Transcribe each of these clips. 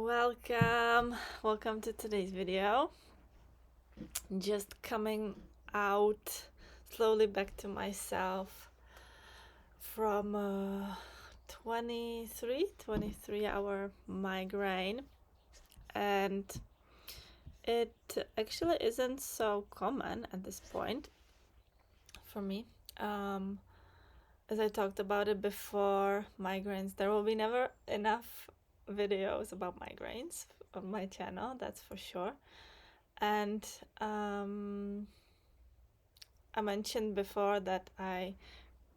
Welcome to today's video. Just coming out slowly back to myself from a 23 hour migraine, and it actually isn't so common at this point for me. As I talked about it before, migraines, there will be never enough videos about migraines on my channel, that's for sure. And I mentioned before that I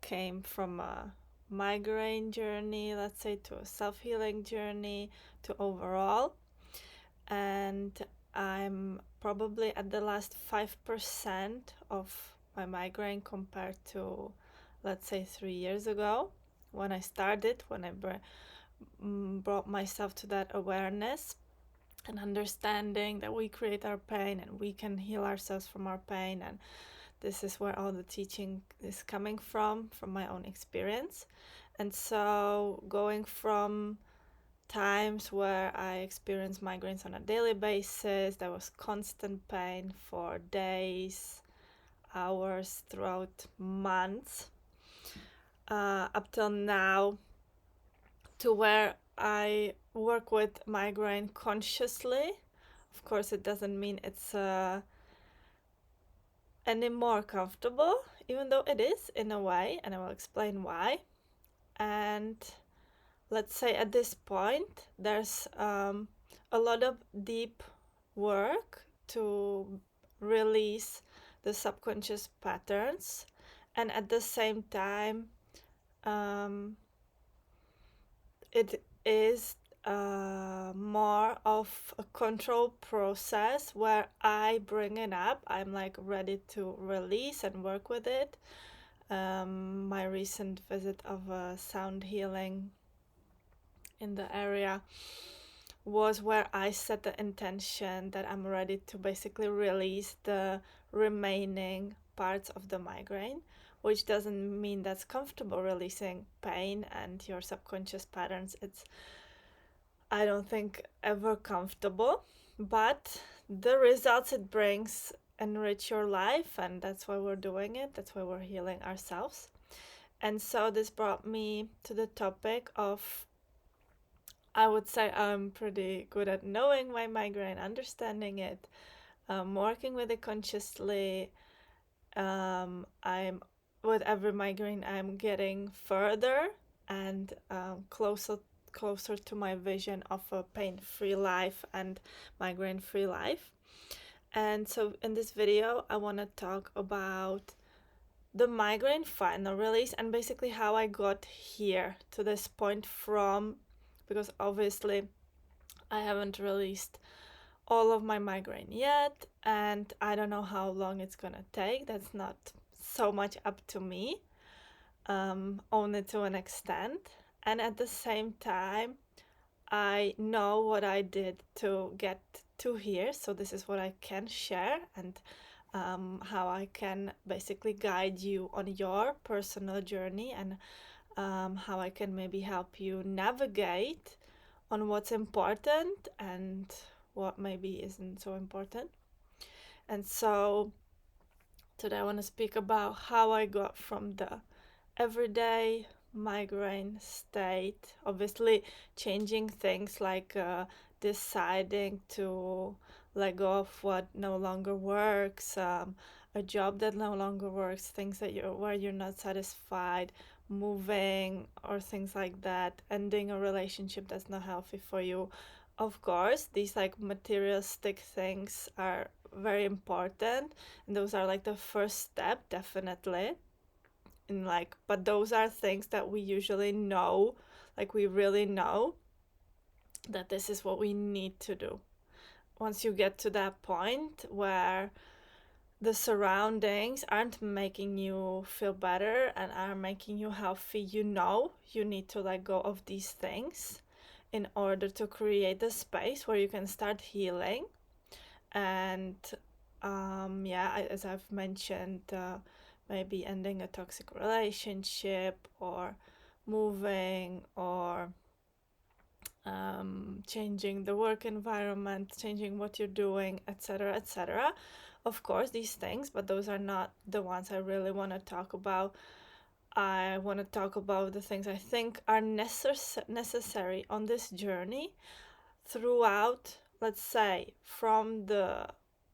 came from a migraine journey, let's say, to a self-healing journey, to overall. And I'm probably at the last 5% of my migraine compared to, let's say, 3 years ago when I started, when I brought myself to that awareness and understanding that we create our pain and we can heal ourselves from our pain. And this is where all the teaching is coming from my own experience. And so going from times where I experienced migraines on a daily basis, there was constant pain for days, hours, throughout months, up till now, to where I work with migraine consciously. Of course, it doesn't mean it's any more comfortable, even though it is in a way, and I will explain why. And let's say at this point, there's a lot of deep work to release the subconscious patterns, and at the same time, it is more of a control process where I bring it up. I'm like ready to release and work with it. My recent visit of sound healing in the area was where I set the intention that I'm ready to basically release the remaining parts of the migraine, which doesn't mean that's comfortable releasing pain and your subconscious patterns. It's, I don't think, ever comfortable, but the results it brings enrich your life, and that's why we're doing it. That's why we're healing ourselves. And so this brought me to the topic of, I would say I'm pretty good at knowing my migraine, understanding it, working with it consciously. I'm with every migraine I'm getting further and closer to my vision of a pain-free life and migraine-free life. And so in this video I want to talk about the migraine final release and basically how I got here to this point from, because obviously I haven't released all of my migraine yet, and I don't know how long it's gonna take. That's not so much up to me, only to an extent. And at the same time, I know what I did to get to here, so this is what I can share, and how I can basically guide you on your personal journey, and how I can maybe help you navigate on what's important and what maybe isn't so important. And so today I want to speak about how I got from the everyday migraine state, obviously changing things like deciding to let go of what no longer works, a job that no longer works, things that where you're not satisfied, moving or things like that, ending a relationship that's not healthy for you. Of course, these like materialistic things are very important, and those are like the first step, definitely. And like, but those are things that we usually know, like we really know that this is what we need to do. Once you get to that point where the surroundings aren't making you feel better and are making you healthy, you know you need to let go of these things in order to create the space where you can start healing. And as I've mentioned, maybe ending a toxic relationship or moving or changing the work environment, changing what you're doing, etc., etc. Of course, these things, but those are not the ones I really want to talk about. I want to talk about the things I think are necessary on this journey throughout, let's say, from the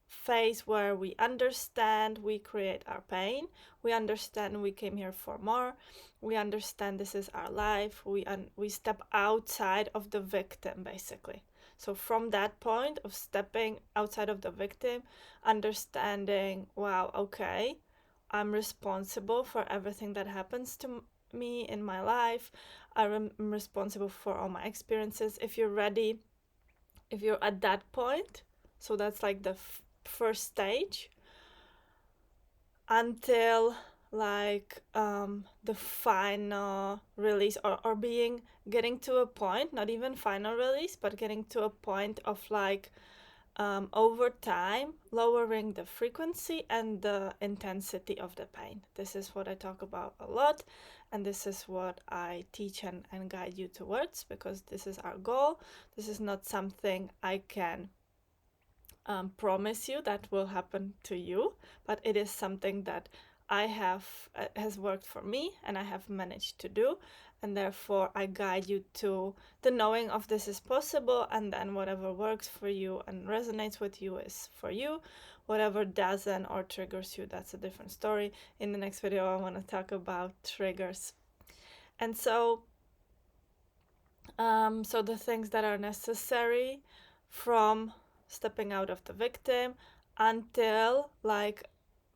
phase where we understand we create our pain, we understand we came here for more, we understand this is our life, we step outside of the victim basically. So from that point of stepping outside of the victim, understanding, wow, okay, I'm responsible for everything that happens to me in my life. I'm responsible for all my experiences. If you're ready, if you're at that point, so that's like the first stage, until like the final release, or being getting to a point, not even final release, but getting to a point of like over time lowering the frequency and the intensity of the pain. This is what I talk about a lot, and this is what I teach and guide you towards, because this is our goal. This is not something I can promise you that will happen to you, but it is something that I have has worked for me and I have managed to do, and therefore I guide you to the knowing of this is possible, and then whatever works for you and resonates with you is for you. Whatever doesn't or triggers you, that's a different story. In the next video, I want to talk about triggers. And so the things that are necessary from stepping out of the victim until like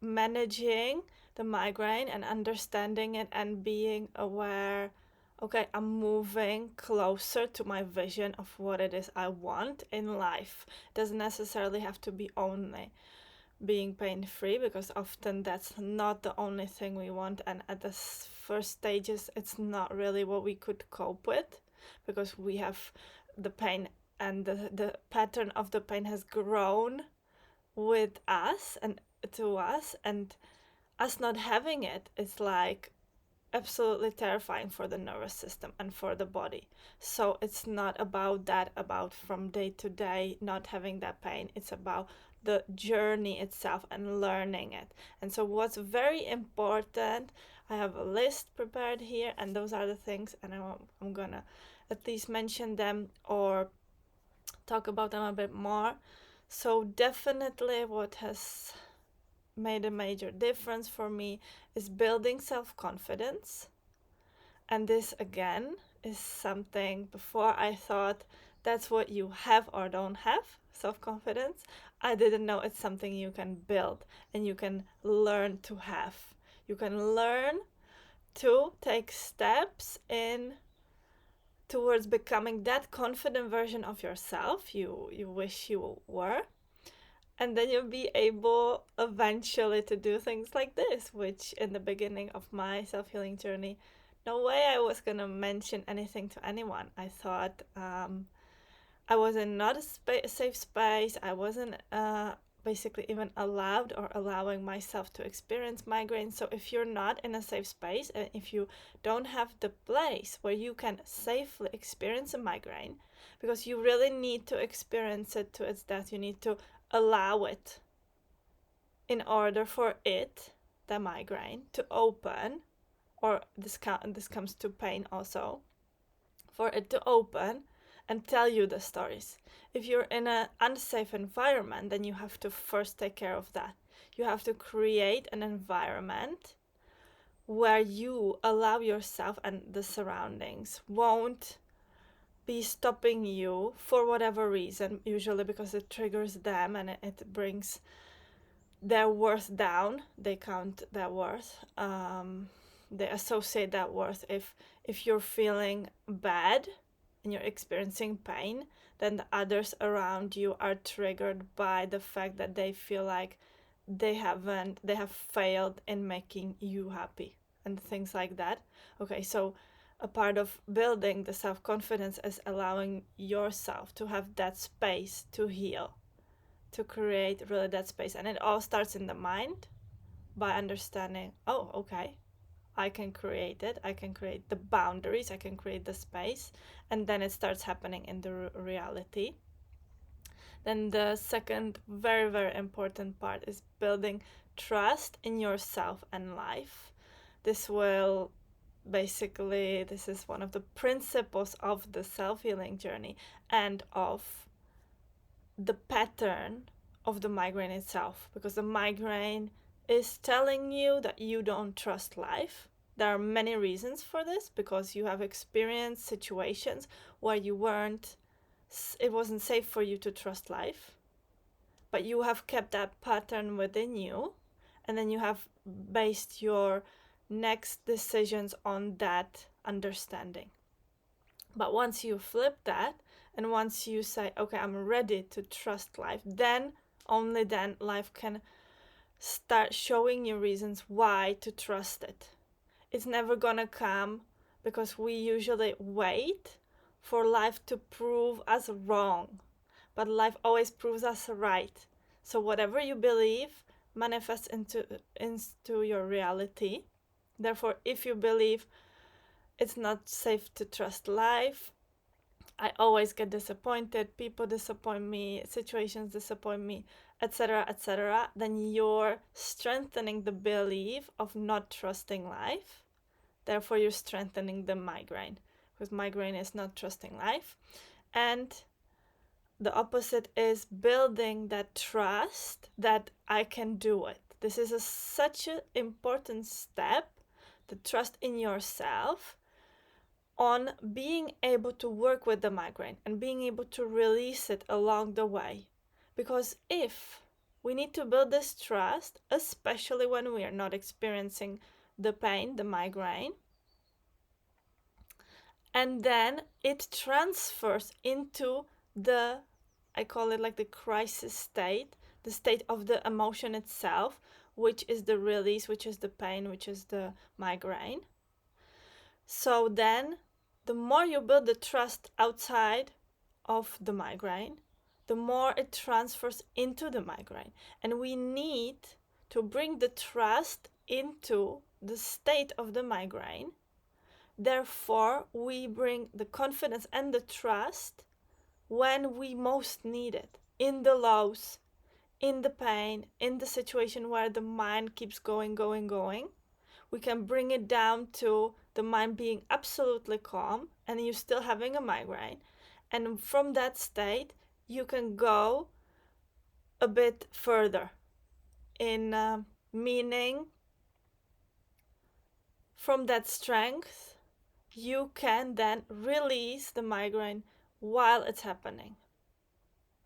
managing the migraine and understanding it and being aware, okay, I'm moving closer to my vision of what it is I want in life. It doesn't necessarily have to be only being pain-free, because often that's not the only thing we want, and at the first stages it's not really what we could cope with, because we have the pain, and the pattern of the pain has grown with us and to us, and us not having it is like absolutely terrifying for the nervous system and for the body. So it's not about that, about from day to day not having that pain. It's about the journey itself and learning it. And so what's very important, I have a list prepared here, and those are the things, and I'm gonna at least mention them or talk about them a bit more. So definitely what has made a major difference for me is building self-confidence. And this again is something, before I thought that's what you have or don't have, self-confidence. I didn't know it's something you can build and you can learn to have. You can learn to take steps in towards becoming that confident version of yourself you wish you were, and then you'll be able eventually to do things like this, which in the beginning of my self-healing journey, no way I was gonna mention anything to anyone. I thought I was in not a safe space. I wasn't basically even allowed or allowing myself to experience migraine. So if you're not in a safe space, and if you don't have the place where you can safely experience a migraine, because you really need to experience it to its death, you need to allow it in order for it, the migraine, to open, or this comes to pain also, for it to open and tell you the stories. If you're in an unsafe environment, then you have to first take care of that. You have to create an environment where you allow yourself, and the surroundings won't be stopping you for whatever reason, usually because it triggers them and it brings their worth down. They count their worth. They associate that worth. If you're feeling bad and you're experiencing pain, then the others around you are triggered by the fact that they feel like they have failed in making you happy and things like that. Okay, so a part of building the self-confidence is allowing yourself to have that space to heal, to create really that space. And it all starts in the mind by understanding, oh, okay, I can create it. I can create the boundaries. I can create the space. And then it starts happening in the reality. Then the second very, very important part is building trust in yourself and life. This will basically, this is one of the principles of the self-healing journey and of the pattern of the migraine itself, because the migraine is telling you that you don't trust life. There are many reasons for this, because you have experienced situations where it wasn't safe for you to trust life, but you have kept that pattern within you, and then you have based your next decisions on that understanding. But once you flip that, and once you say, okay, I'm ready to trust life, then, only then, life can start showing you reasons why to trust it. It's never gonna come, because we usually wait for life to prove us wrong. But life always proves us right. So whatever you believe manifests into your reality. Therefore, if you believe it's not safe to trust life, I always get disappointed, people disappoint me, situations disappoint me, etc., etc., then you're strengthening the belief of not trusting life. Therefore, you're strengthening the migraine, because migraine is not trusting life. And the opposite is building that trust that I can do it. This is such an important step, the trust in yourself, on being able to work with the migraine and being able to release it along the way. Because if we need to build this trust, especially when we are not experiencing the pain, the migraine, and then it transfers into the, I call it like the crisis state, the state of the emotion itself, which is the release, which is the pain, which is the migraine. So then, the more you build the trust outside of the migraine, the more it transfers into the migraine. And we need to bring the trust into the state of the migraine. Therefore, we bring the confidence and the trust when we most need it, in the lows, in the pain, in the situation where the mind keeps going. We can bring it down to the mind being absolutely calm and you still having a migraine. And from that state, you can go a bit further in meaning, from that strength, you can then release the migraine while it's happening.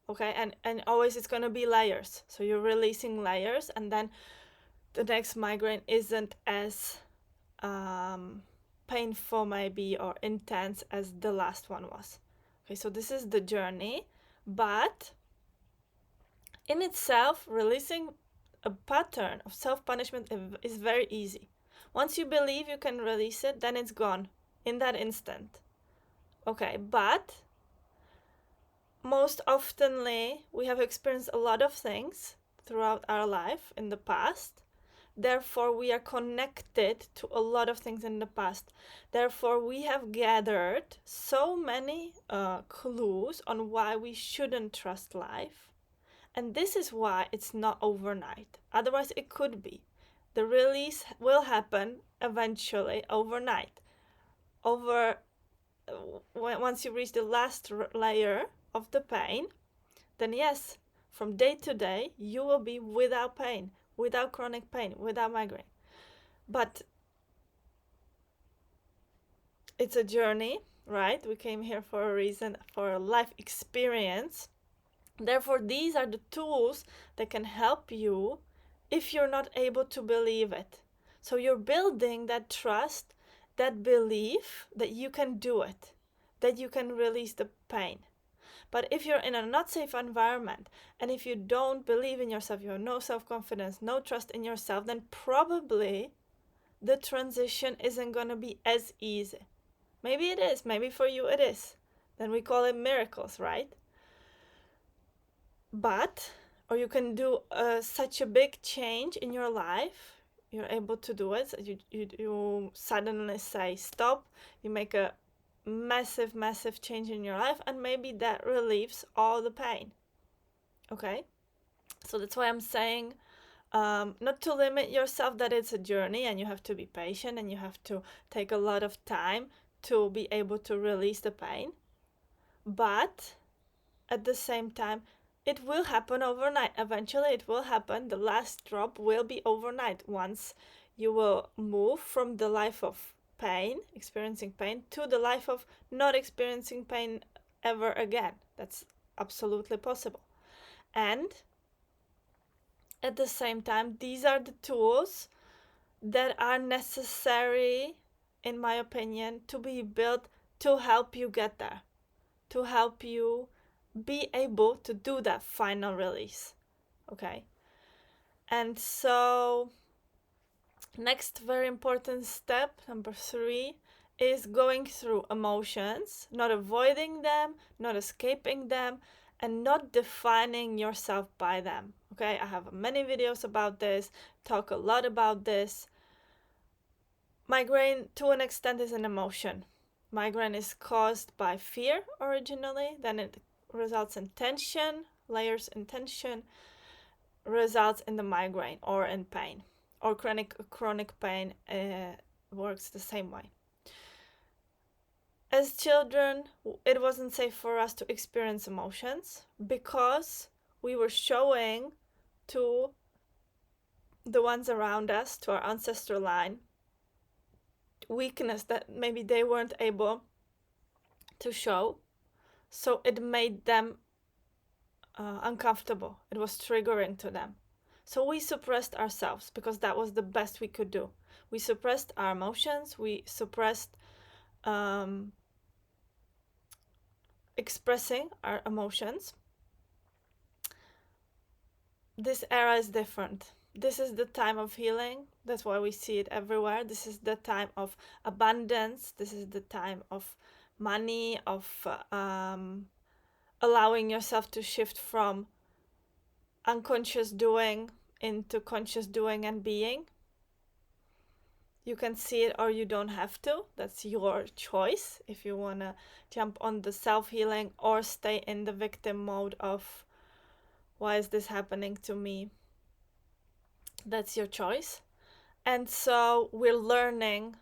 Okay, and always it's going to be layers. So you're releasing layers, and then the next migraine isn't as painful maybe or intense as the last one was. Okay, so this is the journey, but in itself, releasing a pattern of self-punishment is very easy. Once you believe you can release it, then it's gone in that instant. Okay, but most oftenly we have experienced a lot of things throughout our life in the past. Therefore, we are connected to a lot of things in the past. Therefore, we have gathered so many clues on why we shouldn't trust life. And this is why it's not overnight. Otherwise, it could be. The release will happen eventually overnight. Once you reach the last layer of the pain, then yes, from day to day, you will be without pain, without chronic pain, without migraine. But it's a journey, right? We came here for a reason, for a life experience. Therefore, these are the tools that can help you if you're not able to believe it. So you're building that trust, that belief that you can do it, that you can release the pain. But if you're in a not safe environment, and if you don't believe in yourself, you have no self-confidence, no trust in yourself, then probably the transition isn't going to be as easy. Maybe it is, maybe for you it is. Then we call it miracles, right? But, or you can do such a big change in your life, you're able to do it. You suddenly say stop. You make a massive change in your life, and maybe that relieves all the pain. Okay, so that's why I'm saying not to limit yourself, that it's a journey and you have to be patient and you have to take a lot of time to be able to release the pain. But at the same time, it will happen overnight. Eventually, it will happen. The last drop will be overnight. Once you will move from the life of pain, experiencing pain, to the life of not experiencing pain ever again. That's absolutely possible. And at the same time, these are the tools that are necessary, in my opinion, to be built to help you get there, to help you be able to do that final release. Okay. And so, next very important step, number 3, is going through emotions, not avoiding them, not escaping them, and not defining yourself by them. Okay, I have many videos about this, talk a lot about this. Migraine, to an extent, is an emotion. Migraine is caused by fear originally, then it results in tension, layers in tension, results in the migraine or in pain. Or chronic pain works the same way. As children, it wasn't safe for us to experience emotions because we were showing to the ones around us, to our ancestral line, weakness that maybe they weren't able to show. So it made them uncomfortable. It was triggering to them. So we suppressed ourselves because that was the best we could do. We suppressed our emotions. We suppressed expressing our emotions. This era is different. This is the time of healing. That's why we see it everywhere. This is the time of abundance. This is the time of money, of allowing yourself to shift from unconscious doing into conscious doing and being. You can see it or you don't have to. That's your choice. If you want to jump on the self-healing or stay in the victim mode of why is this happening to me, that's your choice. And so we're learning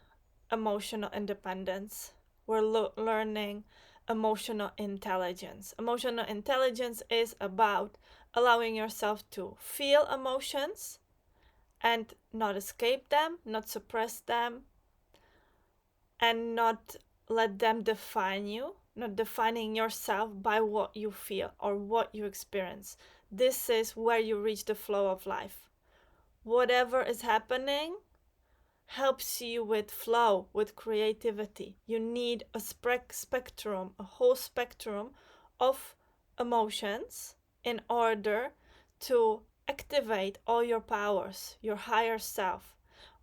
emotional independence. We're learning emotional intelligence. Emotional intelligence is about allowing yourself to feel emotions and not escape them, not suppress them, and not let them define you, not defining yourself by what you feel or what you experience. This is where you reach the flow of life. Whatever is happening helps you with flow, with creativity. You need a spectrum, a whole spectrum of emotions in order to activate all your powers, your higher self,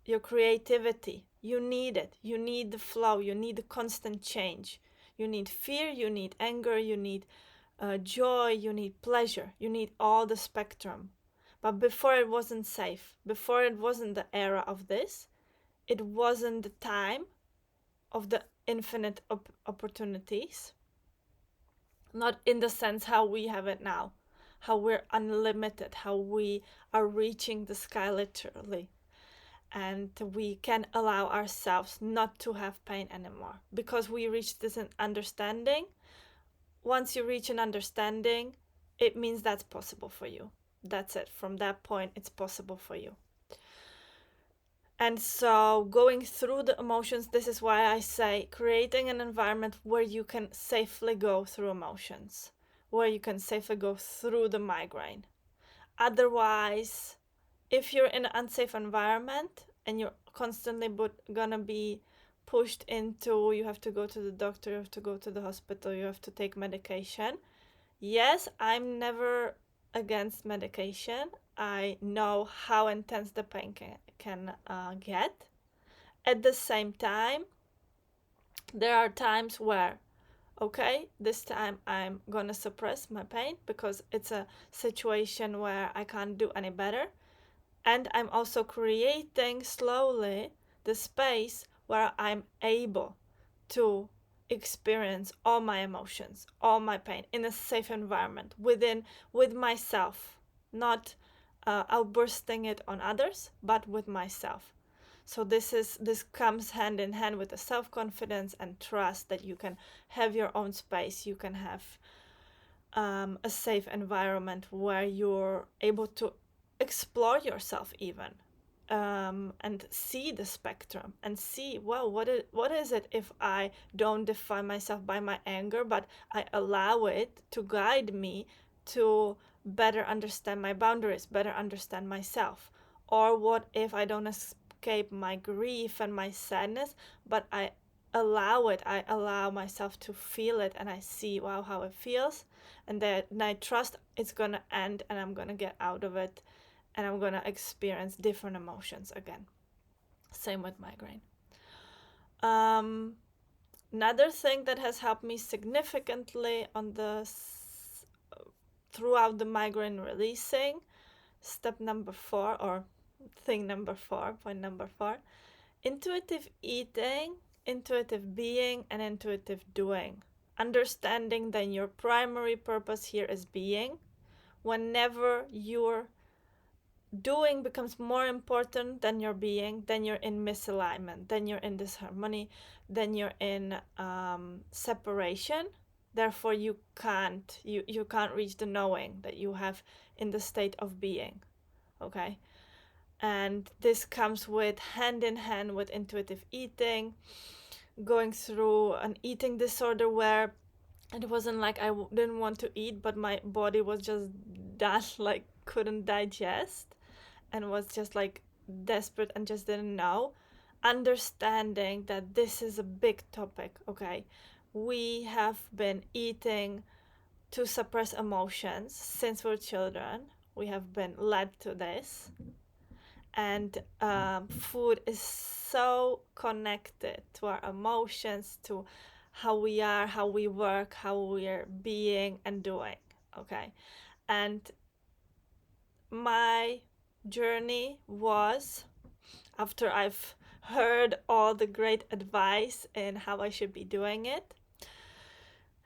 your creativity. You need it. You need the flow. You need the constant change. You need fear. You need anger. You need joy. You need pleasure. You need all the spectrum. But before it wasn't safe. Before it wasn't the era of this. It wasn't the time of the infinite opportunities. Not in the sense how we have it now. How we're unlimited. How we are reaching the sky literally. And we can allow ourselves not to have pain anymore because we reach this understanding. Once you reach an understanding, it means that's possible for you. That's it. From that point, it's possible for you. And so going through the emotions, this is why I say creating an environment where you can safely go through emotions, where you can safely go through the migraine. Otherwise, if you're in an unsafe environment and you're constantly gonna be pushed into, you have to go to the doctor, you have to go to the hospital, you have to take medication. Yes, I'm never against medication. I know how intense the pain can get. At the same time, there are times where, okay, this time I'm gonna suppress my pain because it's a situation where I can't do any better. And I'm also creating slowly the space where I'm able to experience all my emotions, all my pain in a safe environment with myself, not outbursting it on others, but with myself. So this comes hand in hand with the self-confidence and trust that you can have your own space, you can have a safe environment where you're able to explore yourself even, and see the spectrum and see, well, what is it if I don't define myself by my anger, but I allow it to guide me to better understand my boundaries, better understand myself. Or what if I don't escape my grief and my sadness, but I allow myself to feel it, and I see, wow, how it feels, and I trust it's gonna end and I'm gonna get out of it, and I'm gonna experience different emotions again. Same with migraine. Um, Another thing that has helped me significantly on the throughout the migraine releasing, step number 4, or thing number 4, point number 4, intuitive eating, intuitive being, and intuitive doing. Understanding that your primary purpose here is being. Whenever you're doing becomes more important than your being, then you're in misalignment, then you're in disharmony, then you're in separation. Therefore, you can't reach the knowing that you have in the state of being. Okay, and this comes with hand in hand with intuitive eating. Going through an eating disorder where it wasn't like didn't want to eat, but my body was just done, like couldn't digest, and was just like desperate and just didn't know. Understanding that this is a big topic, okay? We have been eating to suppress emotions since we're children. We have been led to this. And food is so connected to our emotions, to how we are, how we work, how we're being and doing, okay? And my journey was, after I've heard all the great advice in how I should be doing it,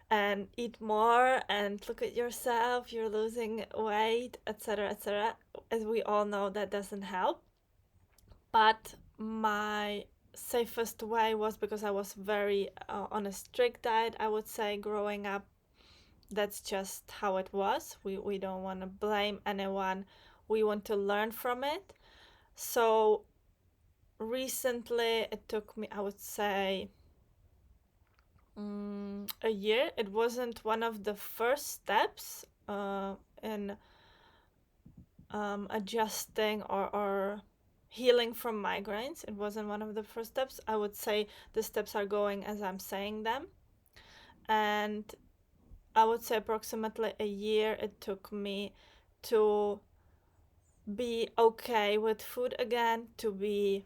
and eat more and look at yourself, you're losing weight, etc., etc. As we all know, that doesn't help. But my safest way was because I was very on a strict diet, I would say, growing up. That's just how it was. We don't want to blame anyone. We want to learn from it. So recently, it took me, I would say, a year. It wasn't one of the first steps in adjusting or healing from migraines. It wasn't one of the first steps. I would say the steps are going as I'm saying them. And I would say approximately a year it took me to be okay with food again, to be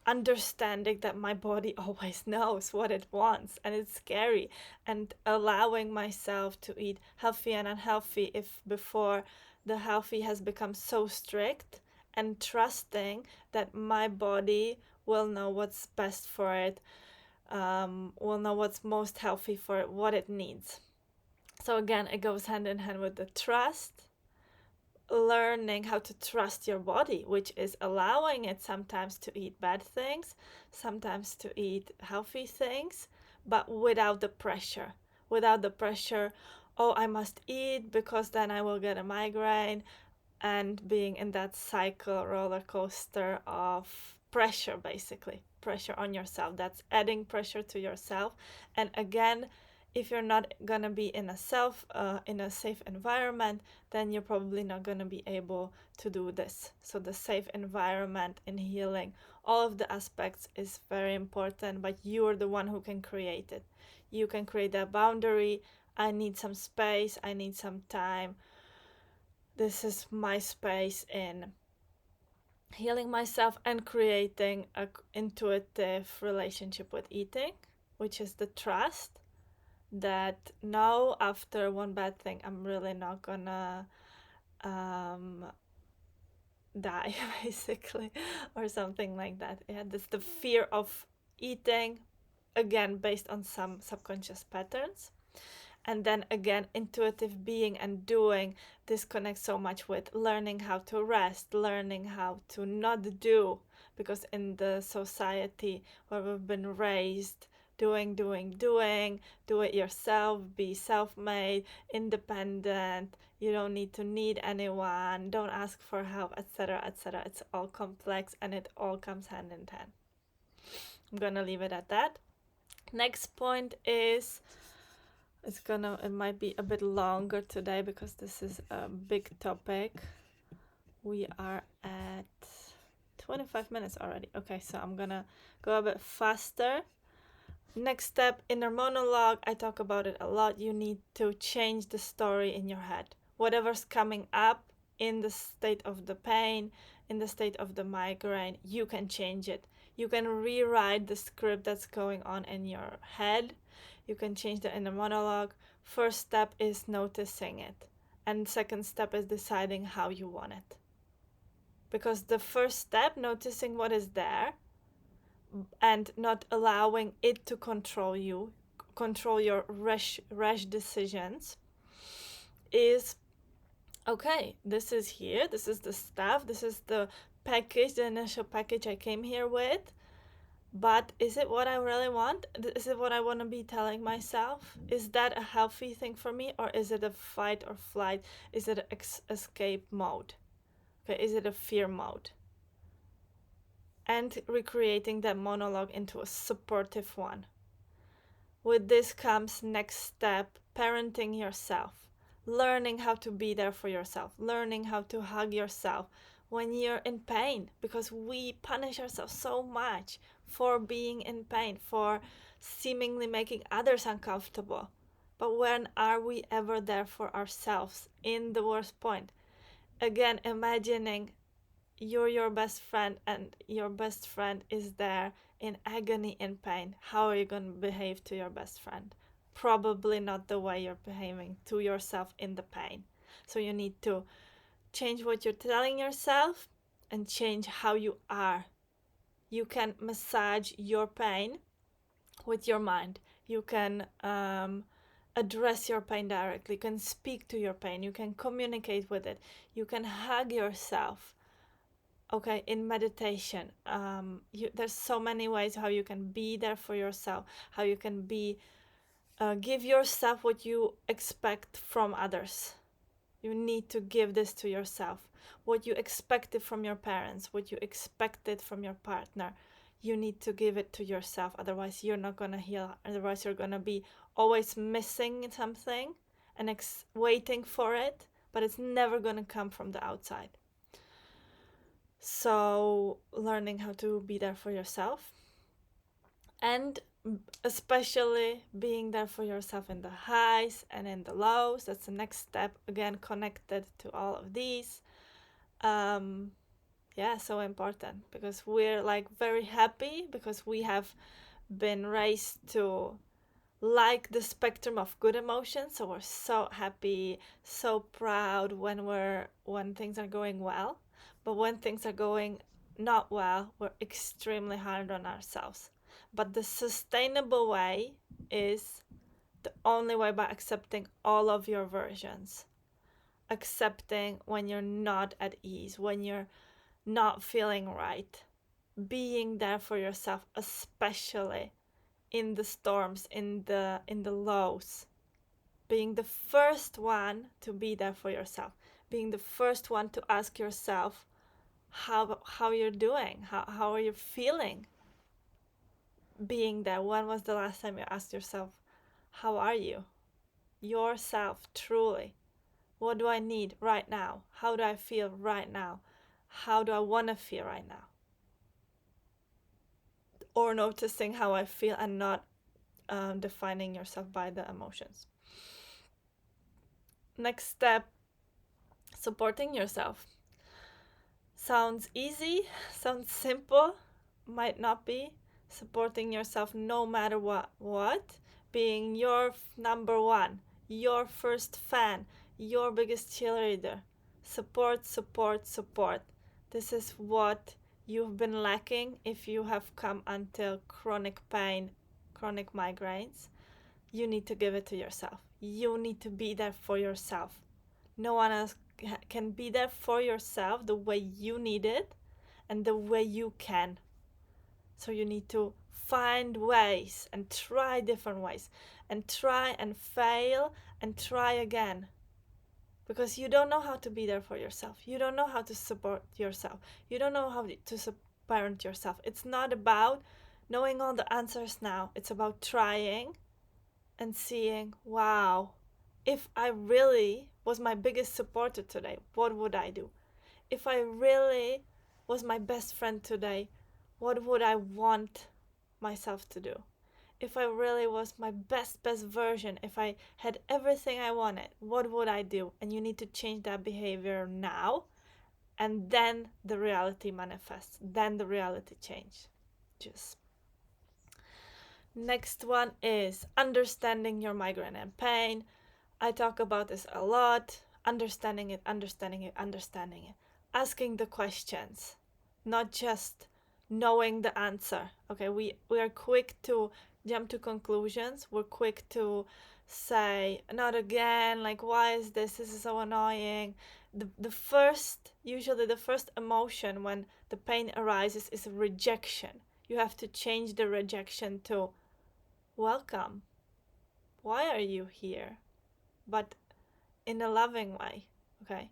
understanding that my body always knows what it wants, and it's scary, and allowing myself to eat healthy and unhealthy if before the healthy has become so strict, and trusting that my body will know what's best for it, will know what's most healthy for it, what it needs. So again, it goes hand in hand with the trust, learning how to trust your body, which is allowing it sometimes to eat bad things, sometimes to eat healthy things, but without the pressure. Without the pressure, oh, I must eat because then I will get a migraine, and being in that cycle roller coaster of pressure, basically pressure on yourself. That's adding pressure to yourself. And again, if you're not gonna be in a safe environment, then you're probably not gonna be able to do this. So the safe environment in healing, all of the aspects is very important, but you're the one who can create it. You can create that boundary. I need some space, I need some time. This is my space in healing myself and creating an intuitive relationship with eating, which is the trust that no, after one bad thing, I'm really not gonna die basically, or something like that. Yeah, that's the fear of eating, again based on some subconscious patterns. And then again, intuitive being and doing, this connects so much with learning how to rest, learning how to not do, because in the society where we've been raised, do it yourself, be self-made, independent, you don't need anyone, don't ask for help, etc., etc. It's all complex and it all comes hand in hand. I'm gonna leave it at that. Next point is, it might be a bit longer today because this is a big topic. We are at 25 minutes already. Okay, so I'm gonna go a bit faster. Next step, inner monologue. I talk about it a lot. You need to change the story in your head. Whatever's coming up in the state of the pain, in the state of the migraine, you can change it. You can rewrite the script that's going on in your head. You can change the inner monologue. First step is noticing it. And second step is deciding how you want it. Because the first step, noticing what is there, and not allowing it to control you, control your rash decisions, is okay, this is here, this is the stuff, this is the package, the initial package I came here with, but is it what I really want? Is it what I want to be telling myself? Is that a healthy thing for me, or is it a fight or flight? Is it an escape mode? Okay, is it a fear mode? And recreating that monologue into a supportive one. With this comes next step, parenting yourself, learning how to be there for yourself, learning how to hug yourself when you're in pain, because we punish ourselves so much for being in pain, for seemingly making others uncomfortable. But when are we ever there for ourselves in the worst point? Again, imagining you're your best friend and your best friend is there in agony and pain. How are you going to behave to your best friend? Probably not the way you're behaving to yourself in the pain. So you need to change what you're telling yourself and change how you are. You can massage your pain with your mind. You can address your pain directly. You can speak to your pain. You can communicate with it. You can hug yourself. Okay, in meditation, there's so many ways how you can be there for yourself, how you can give yourself what you expect from others. You need to give this to yourself. What you expected from your parents, what you expected from your partner, you need to give it to yourself. Otherwise, you're not going to heal. Otherwise, you're going to be always missing something and waiting for it, but it's never going to come from the outside. So, learning how to be there for yourself, and especially being there for yourself in the highs and in the lows. That's the next step, again connected to all of these. Yeah, so important, because we're like very happy because we have been raised to like the spectrum of good emotions. So we're so happy, so proud when things are going well. But when things are going not well, we're extremely hard on ourselves. But the sustainable way is the only way by accepting all of your versions. Accepting when you're not at ease, when you're not feeling right. Being there for yourself, especially in the storms, in the lows. Being the first one to be there for yourself. Being the first one to ask yourself how you're doing, how are you feeling. Being there. When was the last time you asked yourself, how are you? Yourself, truly. What do I need right now? How do I feel right now? How do I want to feel right now? Or noticing how I feel and not defining yourself by the emotions. Next step, supporting yourself. Sounds easy, sounds simple, might not be. Supporting yourself no matter what, being your number one, your first fan, your biggest cheerleader. Support, support, support. This is what you've been lacking if you have come until chronic pain, chronic migraines. You need to give it to yourself. You need to be there for yourself. No one else can be there for yourself the way you need it and the way you can. So you need to find ways and try different ways and try and fail and try again, because you don't know how to be there for yourself. You don't know how to support yourself. You don't know how to parent yourself. It's not about knowing all the answers now. It's about trying and seeing, wow, if I really was my biggest supporter today, what would I do? If I really was my best friend today, what would I want myself to do? If I really was my best version, if I had everything I wanted, what would I do? And you need to change that behavior now, and then the reality manifests, then the reality changes. Next one is understanding your migraine and pain. I talk about this a lot. Understanding it, understanding it, understanding it. Asking the questions, not just knowing the answer. Okay, we are quick to jump to conclusions. We're quick to say, not again, like, why is this? This is so annoying. Usually the first emotion when the pain arises is rejection. You have to change the rejection to welcome. Why are you here? But in a loving way. Okay,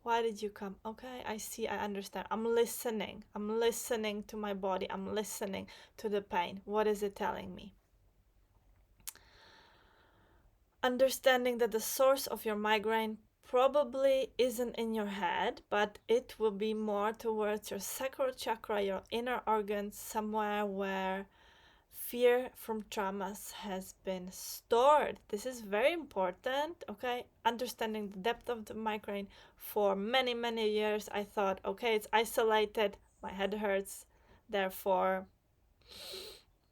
why did you come? Okay, I see, I understand. I'm listening to my body. I'm listening to the pain. What is it telling me? Understanding that the source of your migraine probably isn't in your head, but it will be more towards your sacral chakra, your inner organs, somewhere where fear from traumas has been stored. This is very important, okay? Understanding the depth of the migraine. For many, many years, I thought, okay, it's isolated, my head hurts, therefore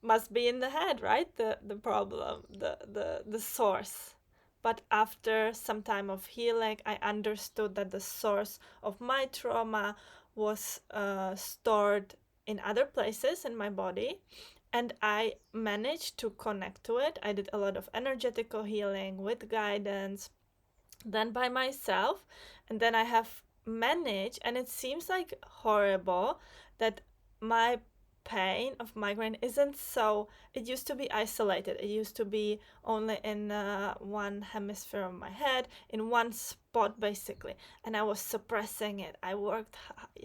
must be in the head, right? The problem, the source. But after some time of healing, I understood that the source of my trauma was stored in other places in my body, and I managed to connect to it. I did a lot of energetical healing with guidance, then by myself, and then I have managed, and it seems like horrible that my pain of migraine isn't so. It used to be isolated. It used to be only in one hemisphere of my head, in one spot basically, and I was suppressing it. I worked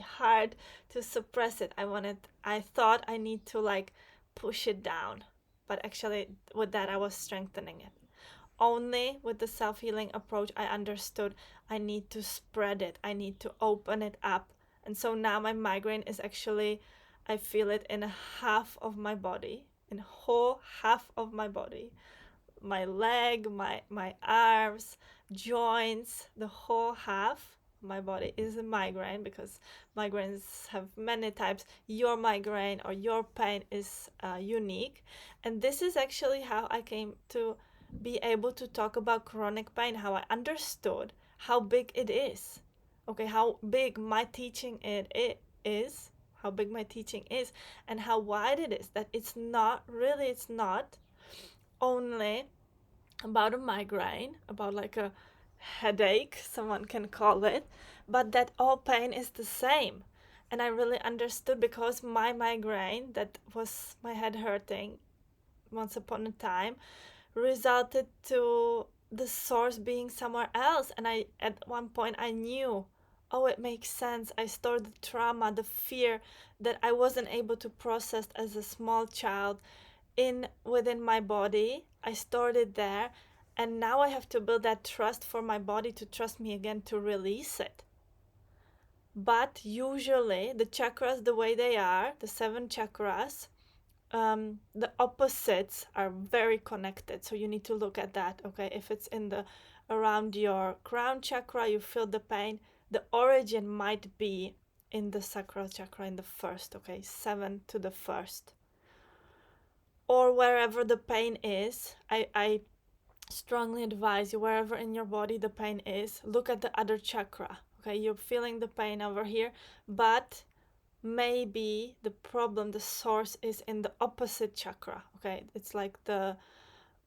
hard to suppress it. I thought I need to like push it down, but actually with that I was strengthening it. Only with the self-healing approach I understood I need to spread it. I need to open it up. And so now my migraine is actually, I feel it in a half of my body, in a whole half of my body. My leg, my arms, joints, the whole half of my body is a migraine, because migraines have many types. Your migraine or your pain is unique. And this is actually how I came to be able to talk about chronic pain, how I understood how big it is. Okay, how big my teaching it is, how big my teaching is, and how wide it is. That it's not only about a migraine, about like a headache, someone can call it, but that all pain is the same. And I really understood, because my migraine, that was my head hurting once upon a time, resulted to the source being somewhere else. And I, at one point, I knew, oh, it makes sense. I stored the trauma, the fear that I wasn't able to process as a small child within my body. I stored it there, and now I have to build that trust for my body to trust me again, to release it. But usually the chakras, the way they are, the 7 chakras, the opposites are very connected. So you need to look at that. Okay, if it's in the around your crown chakra, you feel the pain, the origin might be in the sacral chakra, in the first. Okay, 7 to the first, or wherever the pain is. I strongly advise you, wherever in your body the pain is, look at the other chakra. Okay, you're feeling the pain over here, but maybe the problem, the source is in the opposite chakra. Okay, it's like the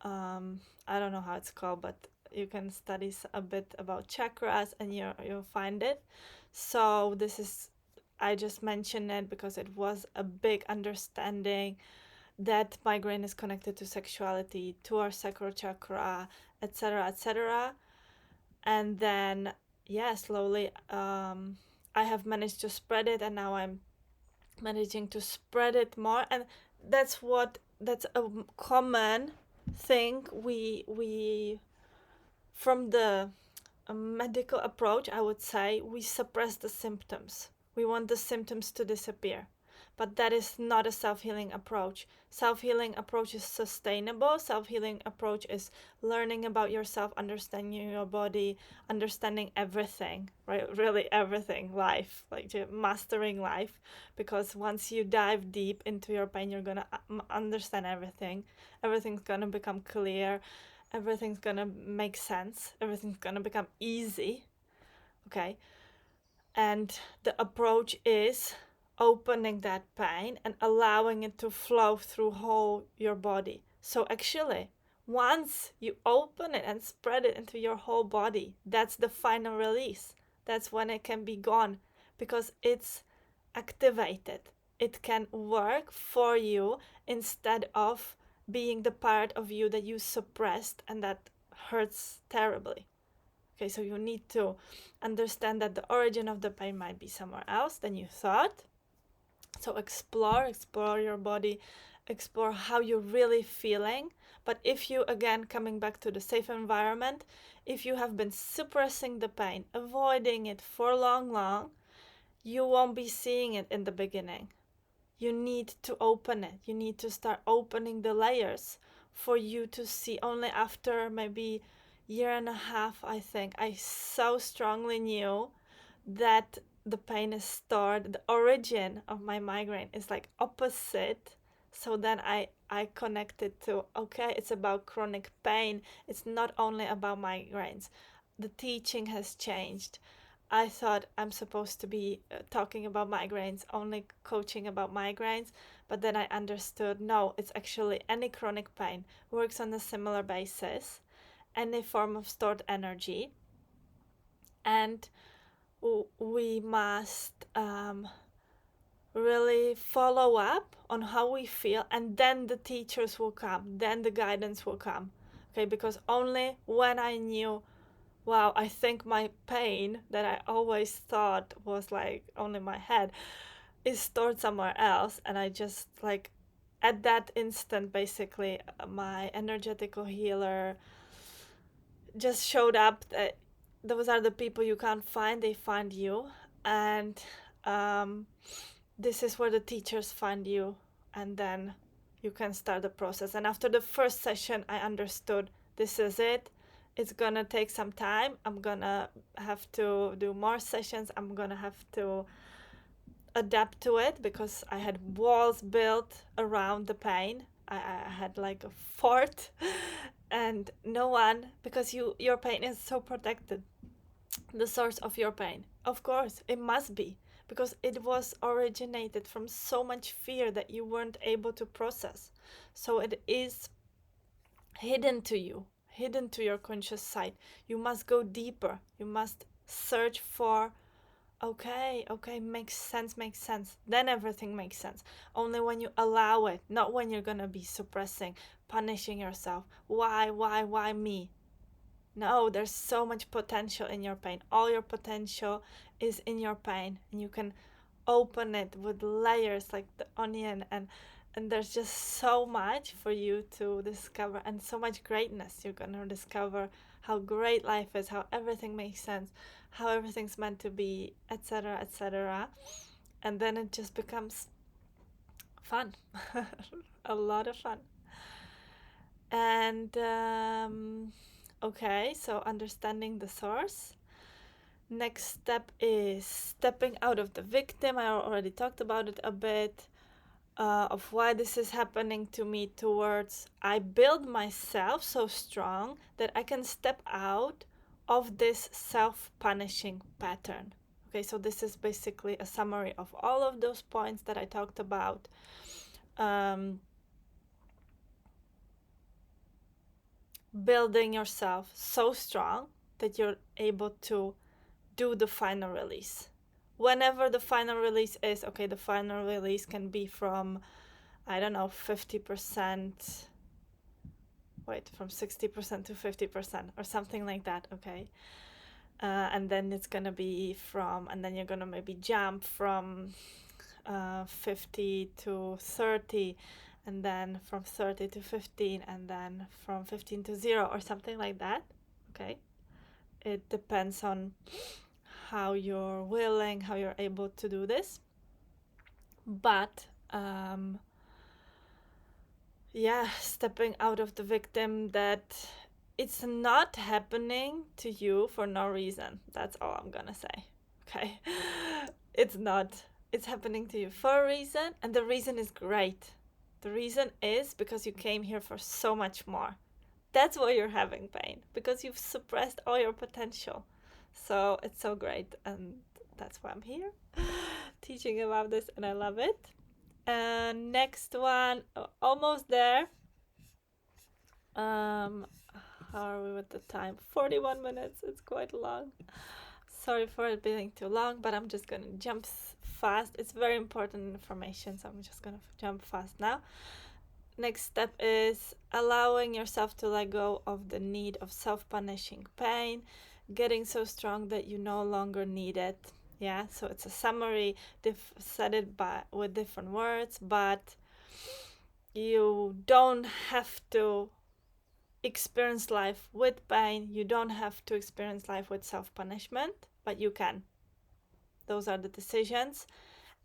I don't know how it's called, but you can study a bit about chakras and you'll find it. So this is, I just mentioned it because it was a big understanding that migraine is connected to sexuality, to our sacral chakra, etc., etc. And then, yeah, slowly, I have managed to spread it, and now I'm managing to spread it more. And that's a common thing we from the medical approach, I would say we suppress the symptoms. We want the symptoms to disappear. But that is not a self-healing approach. Self-healing approach is sustainable. Self-healing approach is learning about yourself, understanding your body, understanding everything, right? Really everything, life, like mastering life. Because once you dive deep into your pain, you're gonna understand everything. Everything's gonna become clear, everything's gonna make sense, everything's gonna become easy. Okay, and the approach is opening that pain and allowing it to flow through whole your body. So actually, once you open it and spread it into your whole body, that's the final release. That's when it can be gone, because it's activated. It can work for you instead of being the part of you that you suppressed and that hurts terribly. Okay, so you need to understand that the origin of the pain might be somewhere else than you thought. So explore your body, explore how you're really feeling. But if you, again, coming back to the safe environment, if you have been suppressing the pain, avoiding it for long, you won't be seeing it in the beginning. You need to open it. You need to start opening the layers for you to see. Only after maybe year and a half, I think, I so strongly knew that the pain is stored. The origin of my migraine is like opposite. So then I connected to, okay, it's about chronic pain. It's not only about migraines. The teaching has changed. I thought I'm supposed to be talking about migraines, only coaching about migraines, but then I understood no, it's actually any chronic pain works on a similar basis, any form of stored energy, and we must really follow up on how we feel, and then the teachers will come, then the guidance will come. Okay, because only when I knew, wow, I think my pain that I always thought was like only my head is stored somewhere else. And I just like, at that instant, basically, my energetical healer just showed up. That those are the people you can't find, they find you. And um, this is where the teachers find you. And then you can start the process. And after the first session, I understood this is it. It's gonna take some time. I'm gonna have to do more sessions. I'm gonna have to adapt to it because I had walls built around the pain. I had like a fort, and no one, because your pain is so protected. The source of your pain, of course, it must be, because it was originated from so much fear that you weren't able to process. So it is hidden to you, hidden to your conscious side. You must go deeper. You must search for, okay, makes sense. Then everything makes sense. Only when you allow it, not when you're gonna be suppressing, punishing yourself. Why me? No, there's so much potential in your pain. All your potential is in your pain, and you can open it with layers like the onion, and there's just so much for you to discover, and so much greatness. You're gonna discover how great life is, how everything makes sense, how everything's meant to be, etc., etc. And then it just becomes fun. A lot of fun. And okay, so understanding the source. Next step is stepping out of the victim. I already talked about it a bit, of why this is happening to me, towards I build myself so strong that I can step out of this self-punishing pattern. Okay, so this is basically a summary of all of those points that I talked about. Building yourself so strong that you're able to do the final release. Whenever the final release is, okay, the final release can be from, I don't know, 50%, from 60% to 50% or something like that, okay? And then it's gonna be and then you're gonna maybe jump from 50 to 30, and then from 30 to 15, and then from 15 to 0 or something like that, okay? It depends on how you're willing, how you're able to do this. But stepping out of the victim, that it's not happening to you for no reason. That's all I'm gonna say. Okay? It's not. It's happening to you for a reason, and the reason is great. The reason is because you came here for so much more. That's why you're having pain, because you've suppressed all your potential. So it's so great, and that's why I'm here teaching about this, and I love it. Next one, almost there. How are we with the time? 41 minutes. It's quite long. Sorry for it being too long, but I'm just gonna jump fast. It's very important information, so I'm just gonna jump fast now. Next step is allowing yourself to let go of the need of self-punishing pain, getting so strong that you no longer need it. Yeah, so it's a summary. Said it with different words, but you don't have to experience life with pain. You don't have to experience life with self-punishment, but you can. Those are the decisions.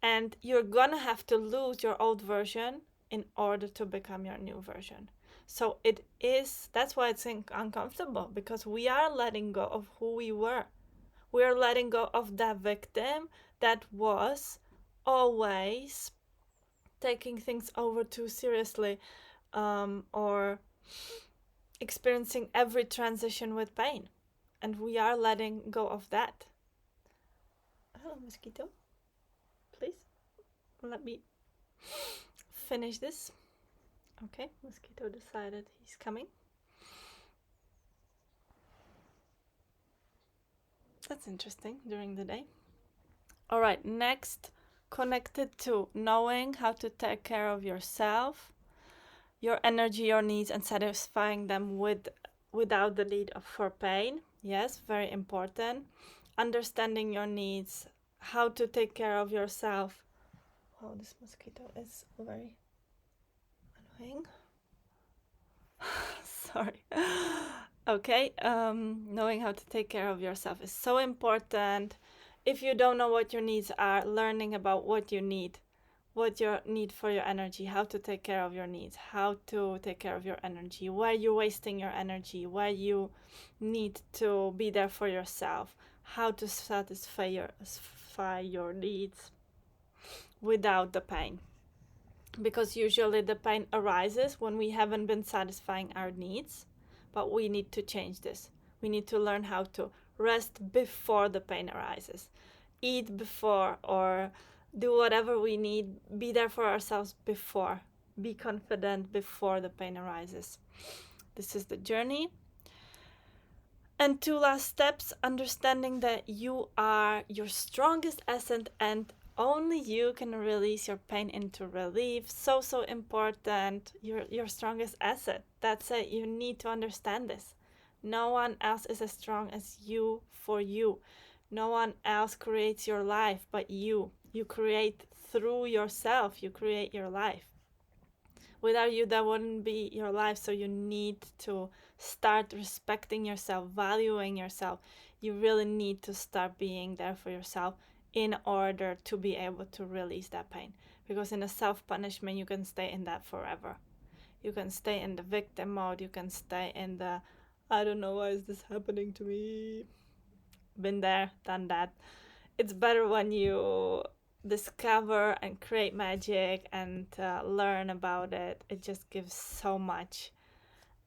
And you're gonna have to lose your old version in order to become your new version. So that's why it's uncomfortable, because we are letting go of who we were. We are letting go of that victim that was always taking things over too seriously, or experiencing every transition with pain. And we are letting go of that. Hello, mosquito. Please, let me finish this. Okay, mosquito decided he's coming. That's interesting, during the day. All right, next, connected to knowing how to take care of yourself, your energy, your needs, and satisfying them without the need for pain. Yes, very important. Understanding your needs, how to take care of yourself. Oh, this mosquito is very annoying. Sorry. Okay, knowing how to take care of yourself is so important. If you don't know what your needs are, learning about what you need, what you need for your energy, how to take care of your needs, how to take care of your energy, where you're wasting your energy, where you need to be there for yourself, how to satisfy your needs without the pain. Because usually the pain arises when we haven't been satisfying our needs, but we need to change this. We need to learn how to rest before the pain arises, eat before, or do whatever we need, be there for ourselves before, be confident before the pain arises. This is the journey. And 2 last steps, understanding that you are your strongest asset and only you can release your pain into relief. So important. You're your strongest asset. That's it. You need to understand this. No one else is as strong as you for you. No one else creates your life but you. You create through yourself. You create your life. Without you, that wouldn't be your life. So you need to start respecting yourself, valuing yourself. You really need to start being there for yourself in order to be able to release that pain. Because in a self-punishment, you can stay in that forever. You can stay in the victim mode. You can stay in the, I don't know, why is this happening to me? Been there, done that. It's better when you discover and create magic and learn about it. It just gives so much.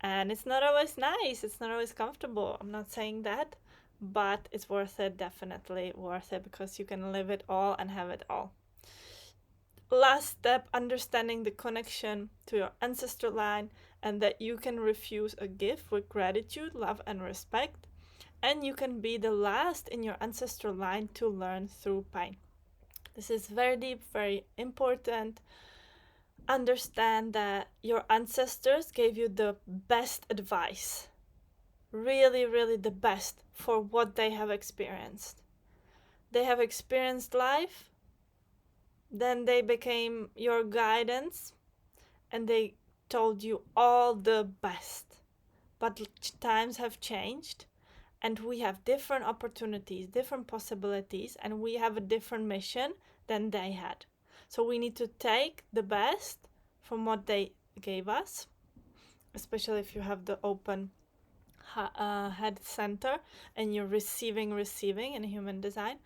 And it's not always nice. It's not always comfortable. I'm not saying that. but it's worth it, definitely worth it, because you can live it all and have it all. Last step, understanding the connection to your ancestor line and that you can refuse a gift with gratitude, love, and respect. And you can be the last in your ancestor line to learn through pain. This is very deep, very important. Understand that your ancestors gave you the best advice, really, really the best for what they have experienced. They have experienced life, then they became your guidance, and they told you all the best. But times have changed, and we have different opportunities, different possibilities, and we have a different mission than they had. So we need to take the best from what they gave us, especially if you have the open head center and you're receiving in human design.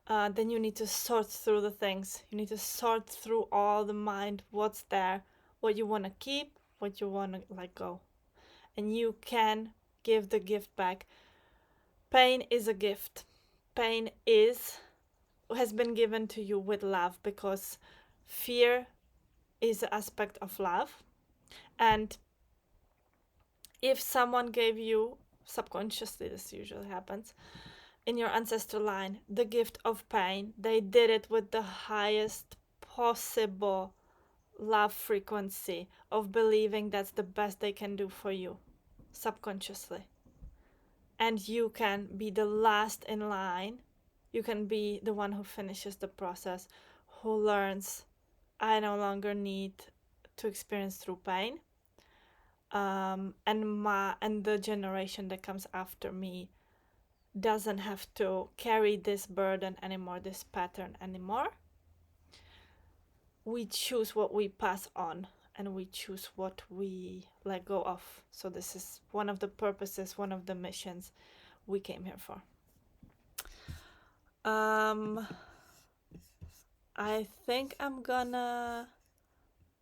Then you need to sort through the things. You need to sort through all the mind, what's there, what you want to keep, what you want to let go. And you can give the gift back. Pain is a gift. Pain has been given to you with love, because fear is an aspect of love. And if someone gave you, subconsciously this usually happens, in your ancestor line, the gift of pain, they did it with the highest possible love frequency of believing that's the best they can do for you, subconsciously. And you can be the last in line. You can be the one who finishes the process, who learns, I no longer need to experience through pain. And the generation that comes after me doesn't have to carry this burden anymore, this pattern anymore. We choose what we pass on, and we choose what we let go of. So this is one of the purposes, one of the missions we came here for. I think I'm gonna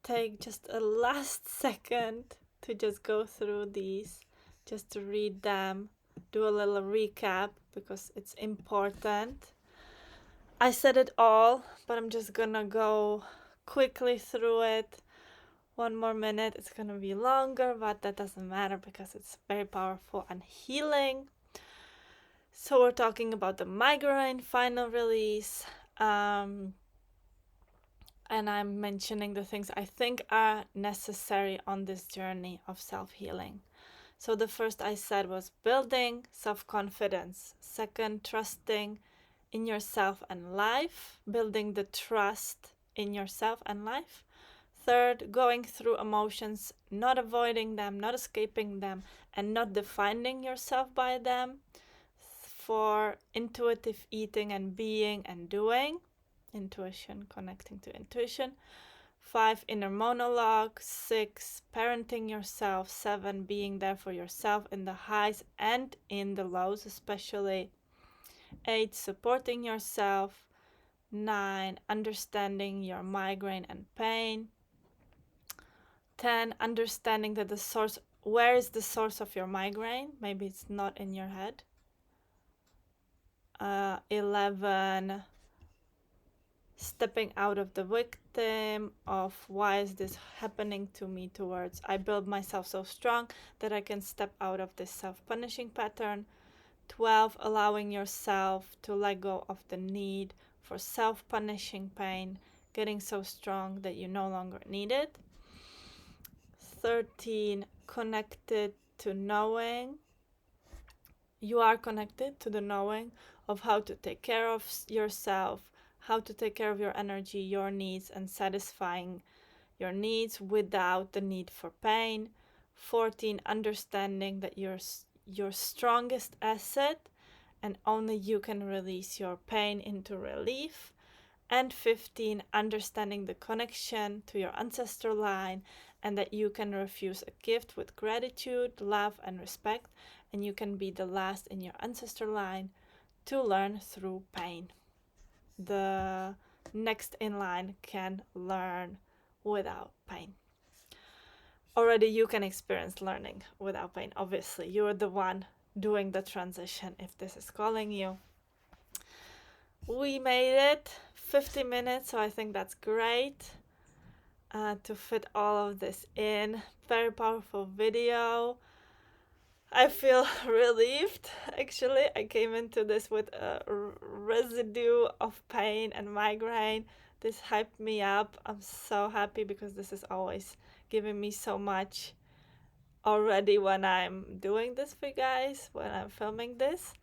take just a last second to just go through these, just to read them, do a little recap, because it's important. I said it all, but I'm just gonna go quickly through it. One more minute, it's gonna be longer, but that doesn't matter because it's very powerful and healing. So we're talking about the migraine final release, and I'm mentioning the things I think are necessary on this journey of self-healing. So the first I said was building self-confidence. Second, trusting in yourself and life, building the trust in yourself and life. Third, going through emotions, not avoiding them, not escaping them, and not defining yourself by them. 4, intuitive eating and being and doing. Intuition, connecting to intuition. 5, inner monologue. 6, parenting yourself. 7, being there for yourself in the highs and in the lows, especially. 8, supporting yourself. 9, understanding your migraine and pain. 10, understanding that where is the source of your migraine? Maybe it's not in your head. 11, stepping out of the victim of why is this happening to me, towards I build myself so strong that I can step out of this self-punishing pattern. 12, allowing yourself to let go of the need for self-punishing pain, getting so strong that you no longer need it. 13, connected to knowing. You are connected to the knowing of how to take care of yourself, how to take care of your energy, your needs, and satisfying your needs without the need for pain. 14, understanding that you're your strongest asset and only you can release your pain into relief. And 15, understanding the connection to your ancestor line and that you can refuse a gift with gratitude, love, and respect, and you can be the last in your ancestor line to learn through pain. The next in line can learn without pain. Already you can experience learning without pain, obviously. You're the one doing the transition if this is calling you. We made it 50 minutes, so I think that's great to fit all of this in. Very powerful video. I feel relieved. Actually, I came into this with a residue of pain and migraine. This hyped me up. I'm so happy because this is always giving me so much already when I'm doing this for you guys, when I'm filming this.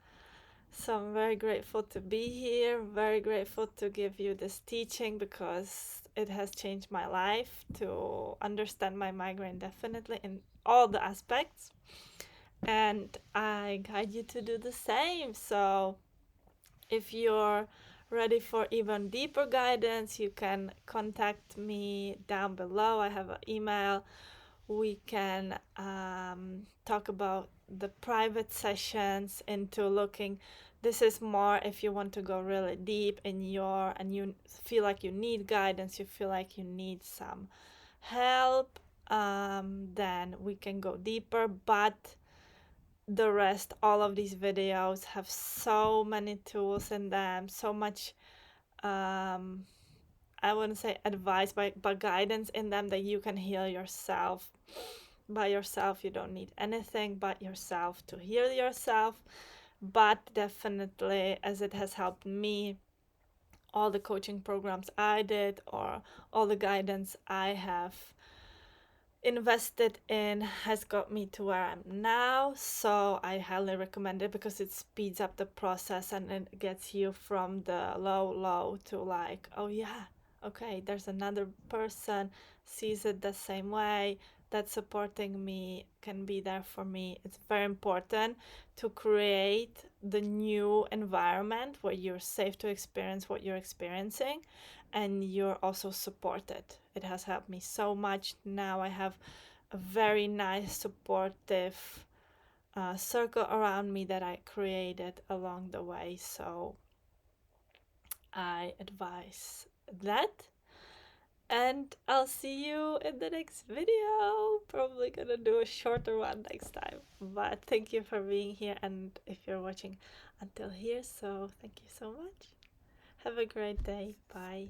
So I'm very grateful to be here, very grateful to give you this teaching because it has changed my life to understand my migraine definitely in all the aspects. And I guide you to do the same. So if you're ready for even deeper guidance, you can contact me down below. I have an email. We can talk about the private sessions into looking. This is more if you want to go really deep in your, and you feel like you need guidance, you feel like you need some help, then we can go deeper. But the rest, all of these videos have so many tools in them, so much I wouldn't say advice, but guidance in them that you can heal yourself by yourself. You don't need anything but yourself to heal yourself. But definitely, as it has helped me, all the coaching programs I did or all the guidance I have invested in has got me to where I'm now. So I highly recommend it because it speeds up the process and it gets you from the low to like, oh yeah, okay, there's another person sees it the same way, that's supporting me, can be there for me. It's very important to create the new environment where you're safe to experience what you're experiencing and you're also supported. It has helped me so much. Now I have a very nice supportive circle around me that I created along the way. So I advise that. And I'll see you in the next video. Probably gonna do a shorter one next time. But thank you for being here and if you're watching until here. So thank you so much. Have a great day. Bye.